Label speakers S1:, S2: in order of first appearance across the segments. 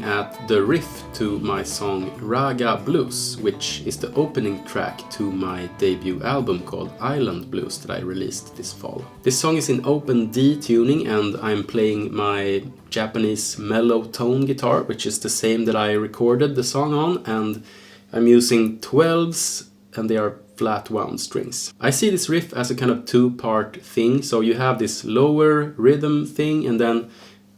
S1: at the riff to my song Raga Blues, which is the opening track to my debut album called Island Blues that I released this fall. This song is in open D tuning and I'm playing my Japanese mellow tone guitar, which is the same that I recorded the song on, and I'm using 12s and they are flat wound strings. I see this riff as a kind of two-part thing, so you have this lower rhythm thing and then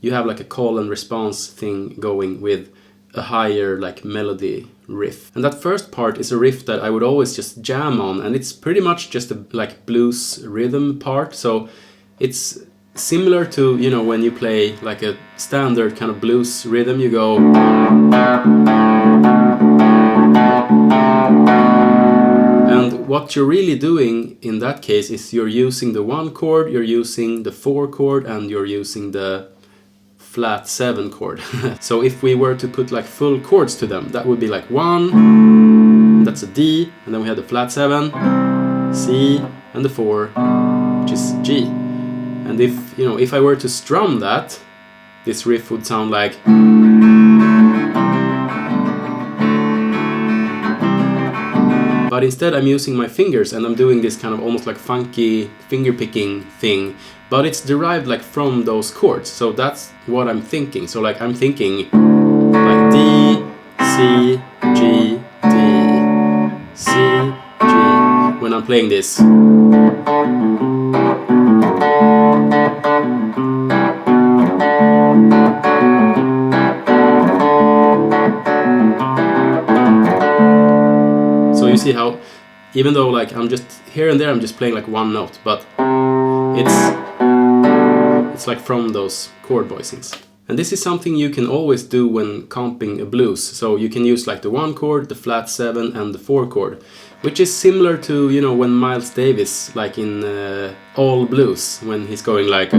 S1: you have like a call and response thing going with a higher like melody riff. And that first part is a riff that I would always just jam on, and it's pretty much just a like blues rhythm part, so it's similar to, you know, when you play like a standard kind of blues rhythm, you go. And what you're really doing in that case is you're using the 1 chord, you're using the 4 chord, and you're using the flat 7 chord. So if we were to put like full chords to them, that would be like 1, that's a D, and then we have the flat 7, C, and the 4, which is G. And if, you know, if I were to strum that, this riff would sound like. But instead I'm using my fingers and I'm doing this kind of almost like funky finger picking thing, but it's derived like from those chords, so that's what I'm thinking. So like I'm thinking like D, C, G, D, C, G when I'm playing this. So you see how, even though like I'm just here and there, I'm just playing like one note, but it's like from those chord voicings. And this is something you can always do when comping a blues. So you can use like the 1 chord, the flat 7, and the 4 chord, which is similar to, you know, when Miles Davis, like in All Blues, when he's going like.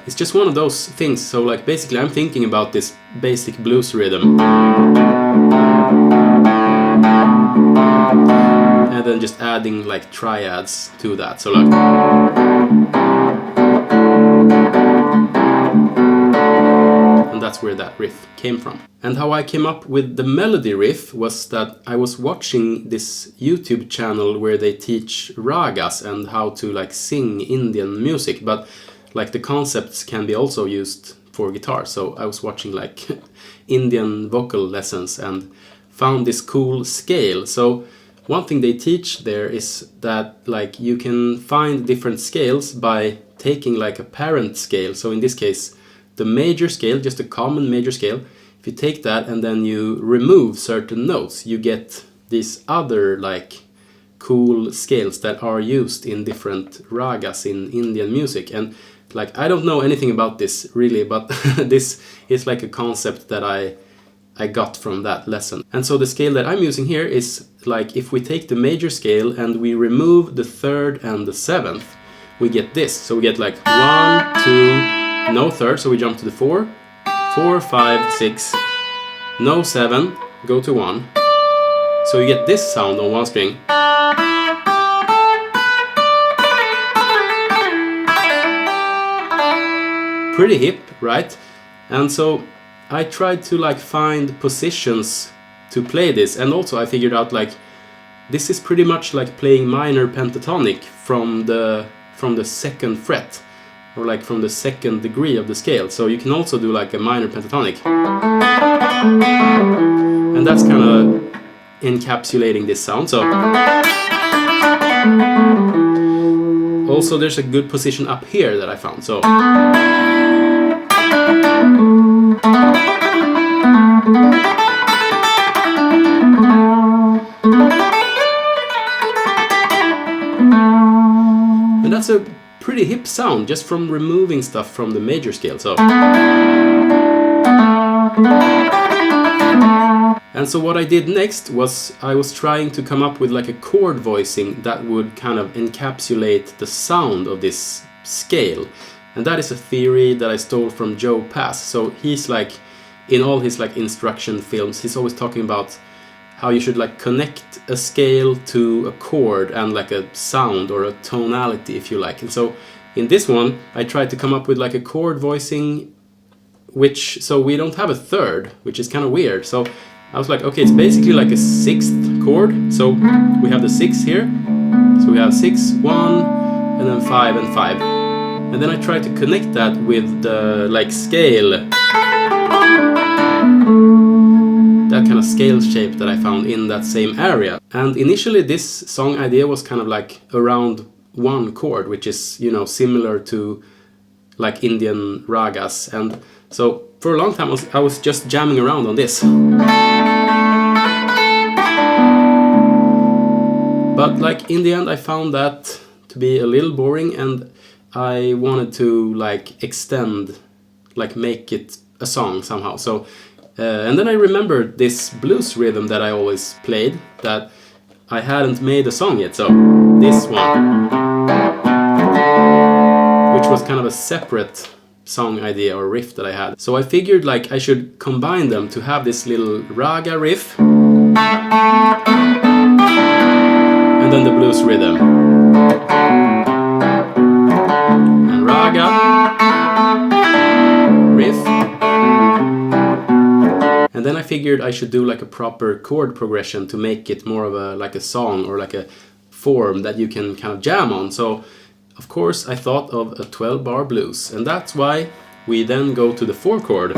S1: It's just one of those things. So like basically I'm thinking about this basic blues rhythm and then just adding like triads to that. So like, and that's where that riff came from. And how I came up with the melody riff was that I was watching this YouTube channel where they teach ragas and how to like sing Indian music, but like the concepts can be also used for guitar. So I was watching like Indian vocal lessons and found this cool scale. So one thing they teach there is that like you can find different scales by taking like a parent scale. So in this case, the major scale, just a common major scale, if you take that and then you remove certain notes, you get these other like cool scales that are used in different ragas in Indian music. And like I don't know anything about this really, but this is like a concept that I got from that lesson. And so the scale that I'm using here is like if we take the major scale and we remove the 3rd and the 7th, we get this. So we get like 1, 2, no 3rd, so we jump to the 4, 4, 5, 6, no 7, go to 1. So you get this sound on one string. Pretty hip, right? And so I tried to like find positions to play this, and also I figured out like this is pretty much like playing minor pentatonic from the 2nd fret, or like from the 2nd degree of the scale. So you can also do like a minor pentatonic, and that's kind of encapsulating this sound. So also there's a good position up here that I found. So and that's a pretty hip sound just from removing stuff from the major scale. So and so what I did next was I was trying to come up with like a chord voicing that would kind of encapsulate the sound of this scale. And that is a theory that I stole from Joe Pass. So he's like, in all his like instruction films, he's always talking about how you should like connect a scale to a chord and like a sound or a tonality, if you like. And so in this one I tried to come up with like a chord voicing, which, so we don't have a third, which is kind of weird. So I was like, okay, it's basically like a 6th chord. So we have the 6 here. So we have 6, 1, and then 5 and 5. And then I tried to connect that with the like scale. That kind of scale shape that I found in that same area. And initially this song idea was kind of like around 1 chord, which is, you know, similar to like Indian ragas. And so for a long time I was just jamming around on this. But like in the end I found that to be a little boring, and I wanted to like extend, like make it a song somehow. So and then I remembered this blues rhythm that I always played that I hadn't made a song yet. So this one, which was kind of a separate song idea or riff that I had. So I figured like I should combine them to have this little raga riff and then the blues rhythm. And raga riff. And then I figured I should do like a proper chord progression to make it more of a like a song or like a form that you can kind of jam on. So of course I thought of a 12-bar blues, and that's why we then go to the 4 chord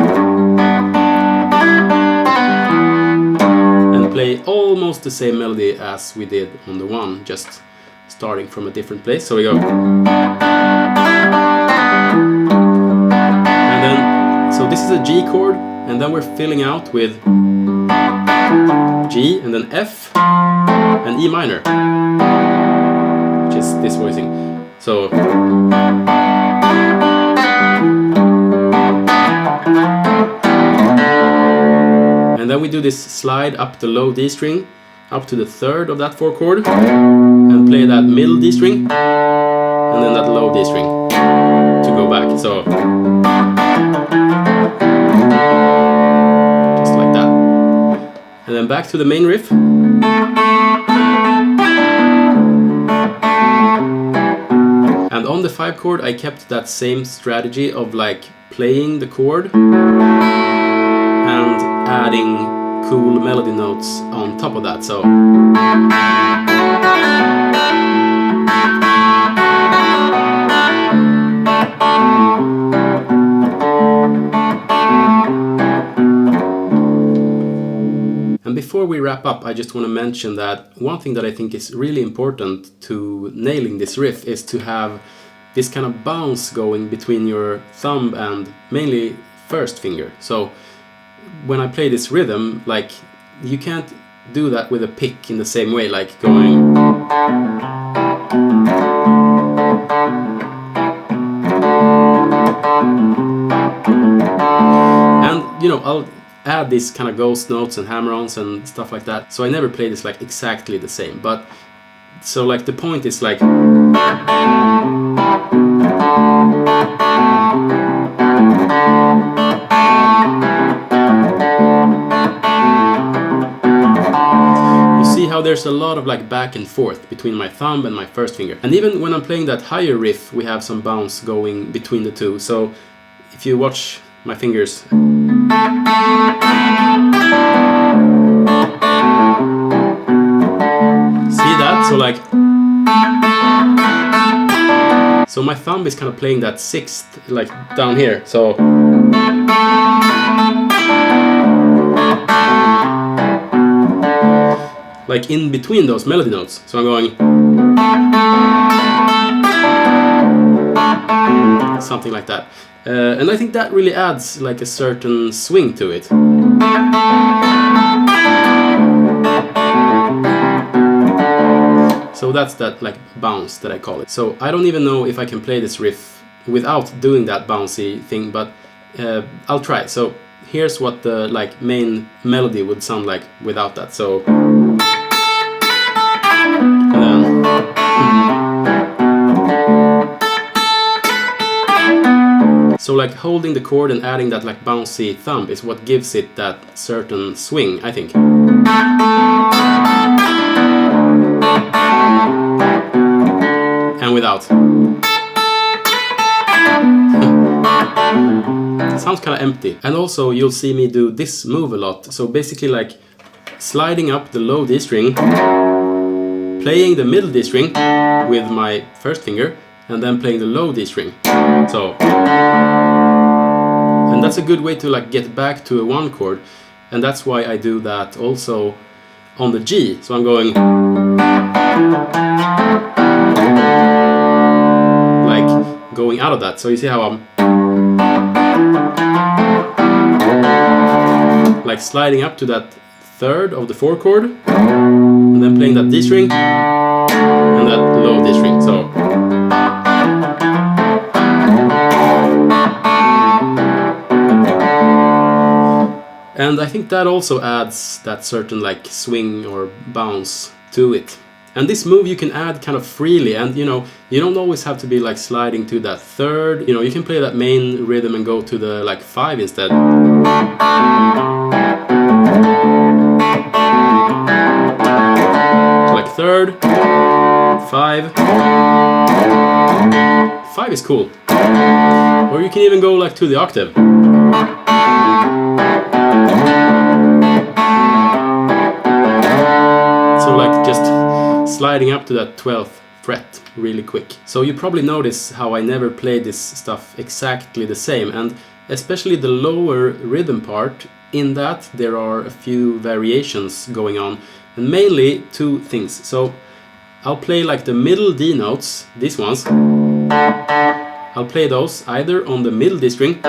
S1: and play almost the same melody as we did on the 1, just starting from a different place. So we go, and then so this is a G chord, and then we're filling out with G and then F and E minor, which is this voicing. So and then we do this slide up the low D string up to the 3rd of that 4 chord and play that middle D string and then that low D string to go back. So just like that. And then back to the main riff. And on the 5 chord I kept that same strategy of like playing the chord and adding cool melody notes on top of that. So and before we wrap up, I just want to mention that one thing that I think is really important to nailing this riff is to have this kind of bounce going between your thumb and mainly first finger. So when I play this rhythm, like you can't do that with a pick in the same way, like going. And you know, I'll add these kind of ghost notes and hammer-ons and stuff like that. So I never play this like exactly the same, but so like the point is like how there's a lot of like back and forth between my thumb and my first finger. And even when I'm playing that higher riff, we have some bounce going between the two. So if you watch my fingers, see that? So like, so my thumb is kind of playing that 6th like down here. So like in between those melody notes. So I'm going something like that. And I think that really adds like a certain swing to it. So that's that like bounce that I call it. So I don't even know if I can play this riff without doing that bouncy thing, but I'll try. So here's what the like main melody would sound like without that. So so like holding the chord and adding that like bouncy thumb is what gives it that certain swing, I think. And without. It sounds kind of empty. And also you'll see me do this move a lot. So basically like sliding up the low D string, playing the middle D string with my first finger, and then playing the low D string. So, and that's a good way to like get back to a 1 chord, and that's why I do that also on the G. So I'm going like going out of that. So you see how I'm like sliding up to that third of the 4 chord, and then playing that D string and that low D string. So and I think that also adds that certain like swing or bounce to it. And this move you can add kind of freely, and you know, you don't always have to be like sliding to that third. You know, you can play that main rhythm and go to the like 5 instead. So like third, 5. 5 is cool. Or you can even go like to the octave. So like just sliding up to that 12th fret really quick. So you probably notice how I never play this stuff exactly the same, and especially the lower rhythm part, in that there are a few variations going on, and mainly 2 things. So I'll play like the middle D notes, these ones. I'll play those either on the middle D string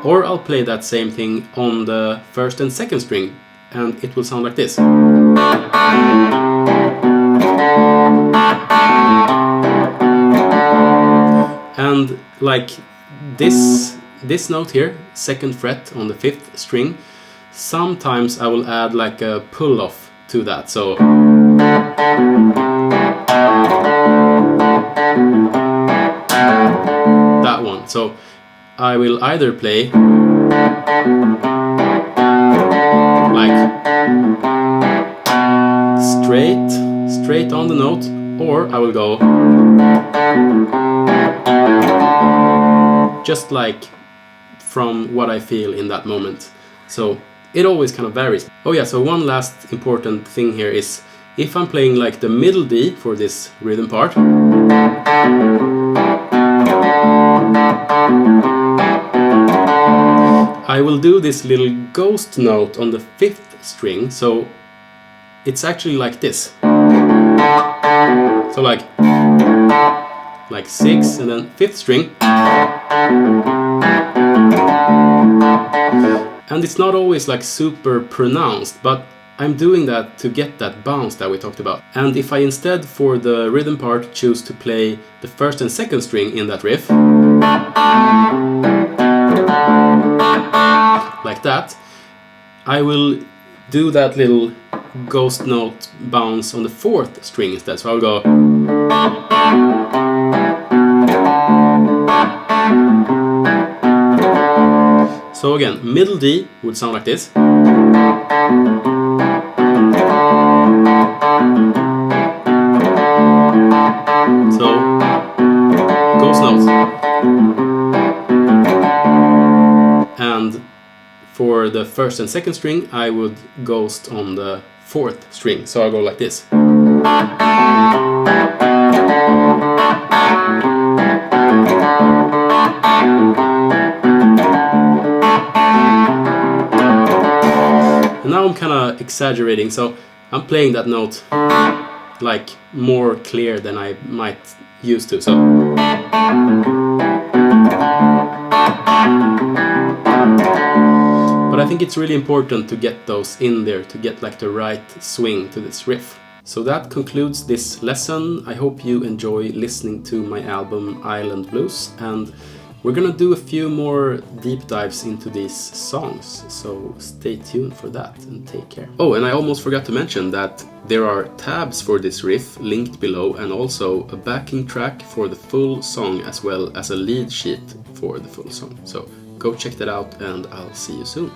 S1: or I'll play that same thing on the 1st and 2nd string, and it will sound like this. And like this note here, 2nd fret on the 5th string, sometimes I will add like a pull off to that. So that one. So I will either play like straight on the note, or I will go just like from what I feel in that moment. So it always kind of varies. Oh yeah, so one last important thing here is if I'm playing like the middle D for this rhythm part, I will do this little ghost note on the 5th string, so it's actually like this. So like 6 and then 5th string. And it's not always like super pronounced, but I'm doing that to get that bounce that we talked about. And if I instead for the rhythm part choose to play the 1st and 2nd string in that riff, like that, I will do that little ghost note bounce on the 4th string instead. So I'll go. So again, middle D would sound like this. So, ghost notes. And for the 1st and 2nd string, I would ghost on the 4th string. So I'll go like this. And now I'm kind of exaggerating, so I'm playing that note like more clear than I might used to. So but I think it's really important to get those in there to get like the right swing to this riff. So that concludes this lesson. I hope you enjoy listening to my album Island Blues, and we're gonna do a few more deep dives into these songs, so stay tuned for that and take care. Oh, and I almost forgot to mention that there are tabs for this riff linked below, and also a backing track for the full song as well as a lead sheet for the full song. So go check that out, and I'll see you soon.